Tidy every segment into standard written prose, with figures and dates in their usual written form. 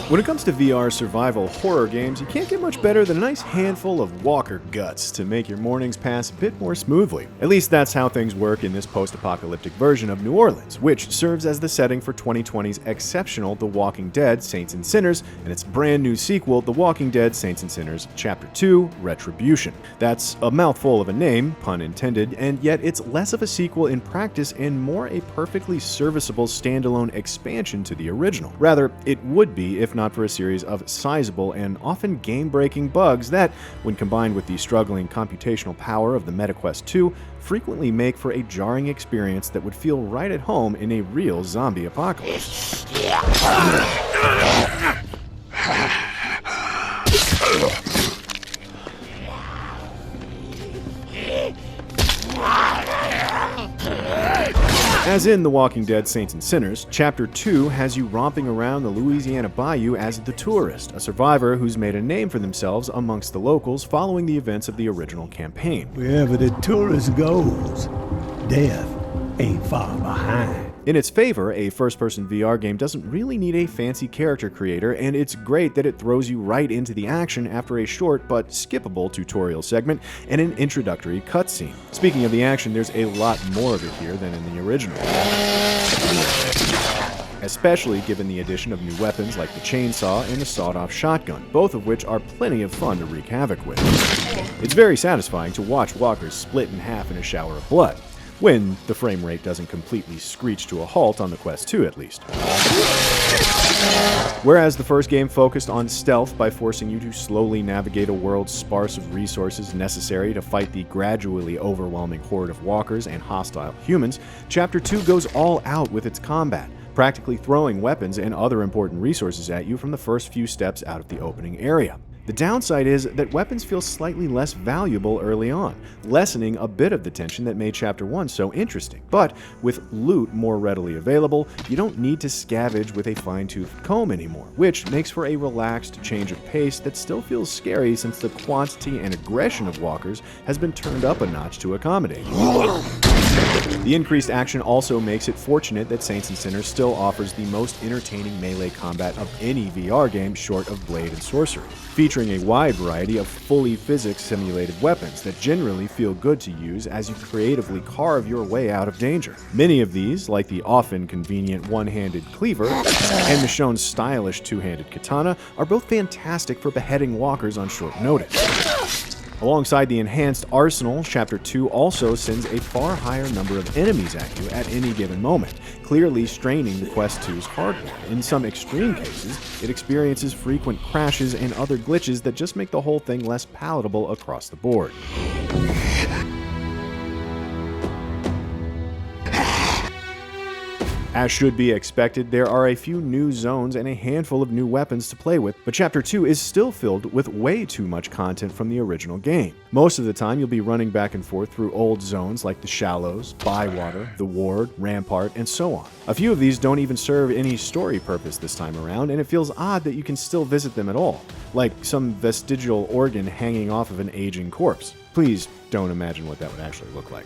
When it comes to VR survival horror games, you can't get much better than a nice handful of walker guts to make your mornings pass a bit more smoothly. At least that's how things work in this post-apocalyptic version of New Orleans, which serves as the setting for 2020's exceptional The Walking Dead: Saints and Sinners and its brand new sequel, The Walking Dead: Saints and Sinners Chapter 2: Retribution. That's a mouthful of a name, pun intended, and yet it's less of a sequel in practice and more a perfectly serviceable standalone expansion to the original. Rather, it would be if not for a series of sizable and often game-breaking bugs that, when combined with the struggling computational power of the MetaQuest 2, frequently make for a jarring experience that would feel right at home in a real zombie apocalypse. As in The Walking Dead: Saints and Sinners, Chapter 2 has you romping around the Louisiana bayou as the tourist, a survivor who's made a name for themselves amongst the locals following the events of the original campaign. Wherever the tourist goes, death ain't far behind. In its favor, a first-person VR game doesn't really need a fancy character creator, and it's great that it throws you right into the action after a short but skippable tutorial segment and an introductory cutscene. Speaking of the action, there's a lot more of it here than in the original, especially given the addition of new weapons like the chainsaw and the sawed-off shotgun, both of which are plenty of fun to wreak havoc with. It's very satisfying to watch walkers split in half in a shower of blood, when the frame rate doesn't completely screech to a halt on the Quest 2 at least. Whereas the first game focused on stealth by forcing you to slowly navigate a world sparse of resources necessary to fight the gradually overwhelming horde of walkers and hostile humans, Chapter 2 goes all out with its combat, practically throwing weapons and other important resources at you from the first few steps out of the opening area. The downside is that weapons feel slightly less valuable early on, lessening a bit of the tension that made Chapter 1 so interesting. But with loot more readily available, you don't need to scavenge with a fine-toothed comb anymore, which makes for a relaxed change of pace that still feels scary since the quantity and aggression of walkers has been turned up a notch to accommodate. The increased action also makes it fortunate that Saints and Sinners still offers the most entertaining melee combat of any VR game short of Blade and Sorcery, featuring a wide variety of fully physics-simulated weapons that generally feel good to use as you creatively carve your way out of danger. Many of these, like the often convenient one-handed cleaver and the shown stylish two-handed katana, are both fantastic for beheading walkers on short notice. Alongside the enhanced arsenal, Chapter 2 also sends a far higher number of enemies at you at any given moment, clearly straining the Quest 2's hardware. In some extreme cases, it experiences frequent crashes and other glitches that just make the whole thing less palatable across the board. As should be expected, there are a few new zones and a handful of new weapons to play with, but Chapter 2 is still filled with way too much content from the original game. Most of the time, you'll be running back and forth through old zones like the Shallows, Bywater, the Ward, Rampart, and so on. A few of these don't even serve any story purpose this time around, and it feels odd that you can still visit them at all, like some vestigial organ hanging off of an aging corpse. Please don't imagine what that would actually look like.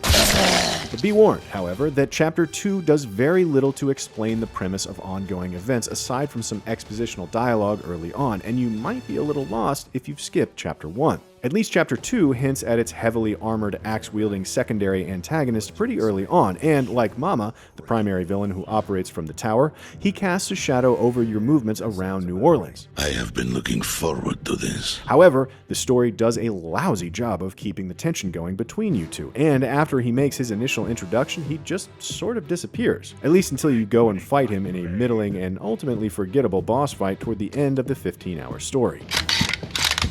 But be warned, however, that Chapter 2 does very little to explain the premise of ongoing events aside from some expositional dialogue early on, and you might be a little lost if you've skipped Chapter 1. At least Chapter 2 hints at its heavily armored, axe-wielding secondary antagonist pretty early on, and like Mama, the primary villain who operates from the tower, he casts a shadow over your movements around New Orleans. I have been looking forward to this. However, the story does a lousy job of keeping the tension going between you two, and after he makes his initial introduction, he just sort of disappears, at least until you go and fight him in a middling and ultimately forgettable boss fight toward the end of the 15-hour story.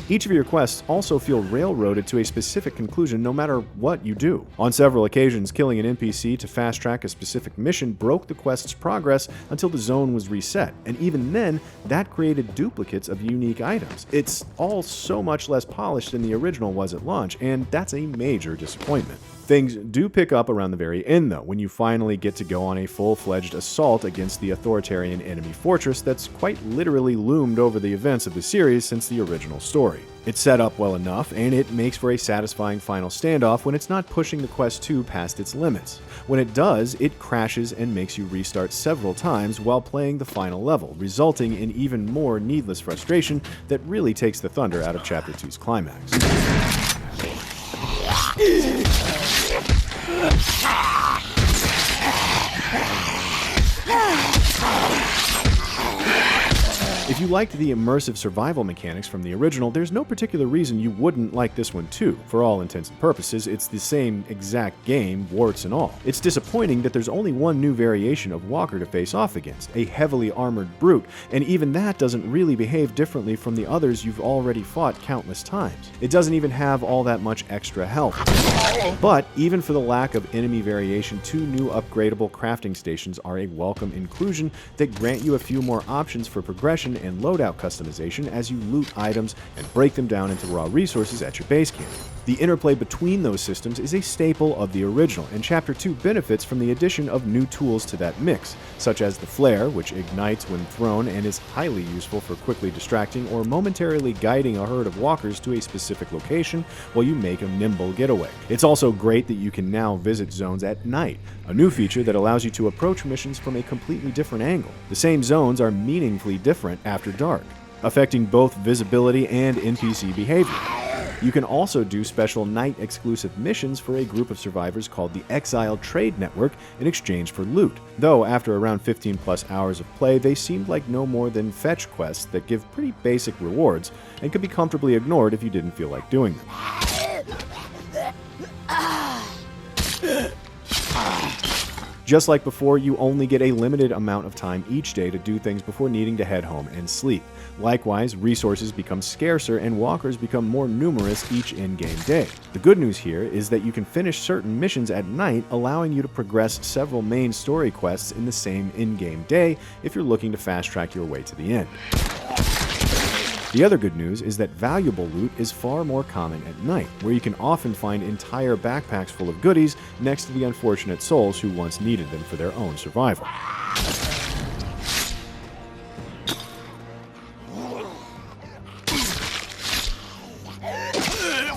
Each of your quests also feel railroaded to a specific conclusion no matter what you do. On several occasions, killing an NPC to fast-track a specific mission broke the quest's progress until the zone was reset, and even then, that created duplicates of unique items. It's all so much less polished than the original was at launch, and that's a major disappointment. Things do pick up around the very end, though, when you finally get to go on a full-fledged assault against the authoritarian enemy fortress that's quite literally loomed over the events of the series since the original story. It's set up well enough, and it makes for a satisfying final standoff when it's not pushing the Quest 2 past its limits. When it does, it crashes and makes you restart several times while playing the final level, resulting in even more needless frustration that really takes the thunder out of Chapter 2's climax. If you liked the immersive survival mechanics from the original, there's no particular reason you wouldn't like this one too. For all intents and purposes, it's the same exact game, warts and all. It's disappointing that there's only one new variation of Walker to face off against, a heavily armored brute, and even that doesn't really behave differently from the others you've already fought countless times. It doesn't even have all that much extra health. But even for the lack of enemy variation, 2 new upgradable crafting stations are a welcome inclusion that grant you a few more options for progression and loadout customization as you loot items and break them down into raw resources at your base camp. The interplay between those systems is a staple of the original, and Chapter 2 benefits from the addition of new tools to that mix, such as the flare, which ignites when thrown and is highly useful for quickly distracting or momentarily guiding a herd of walkers to a specific location while you make a nimble getaway. It's also great that you can now visit zones at night, a new feature that allows you to approach missions from a completely different angle. The same zones are meaningfully different after dark, affecting both visibility and NPC behavior. You can also do special night-exclusive missions for a group of survivors called the Exiled Trade Network in exchange for loot, though after around 15+ hours of play, they seemed like no more than fetch quests that give pretty basic rewards and could be comfortably ignored if you didn't feel like doing them. Just like before, you only get a limited amount of time each day to do things before needing to head home and sleep. Likewise, resources become scarcer and walkers become more numerous each in-game day. The good news here is that you can finish certain missions at night, allowing you to progress several main story quests in the same in-game day if you're looking to fast-track your way to the end. The other good news is that valuable loot is far more common at night, where you can often find entire backpacks full of goodies next to the unfortunate souls who once needed them for their own survival.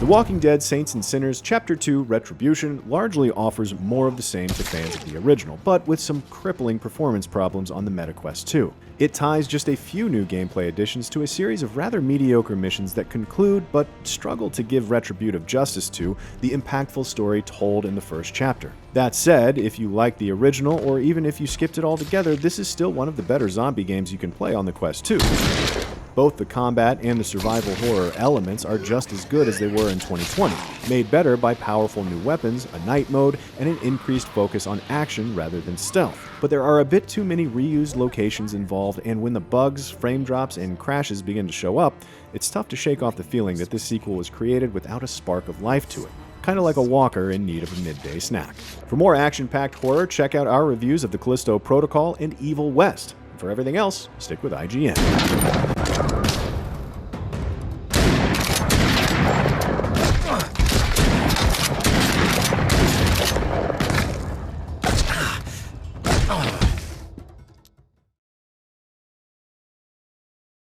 The Walking Dead Saints and Sinners Chapter 2 Retribution largely offers more of the same to fans of the original, but with some crippling performance problems on the MetaQuest 2. It ties just a few new gameplay additions to a series of rather mediocre missions that conclude, but struggle to give retributive justice to, the impactful story told in the first chapter. That said, if you like the original, or even if you skipped it altogether, this is still one of the better zombie games you can play on the Quest 2. Both the combat and the survival horror elements are just as good as they were in 2020, made better by powerful new weapons, a night mode, and an increased focus on action rather than stealth. But there are a bit too many reused locations involved, and when the bugs, frame drops, and crashes begin to show up, it's tough to shake off the feeling that this sequel was created without a spark of life to it. Kind of like a walker in need of a midday snack. For more action-packed horror, check out our reviews of The Callisto Protocol and Evil West. For everything else, stick with IGN.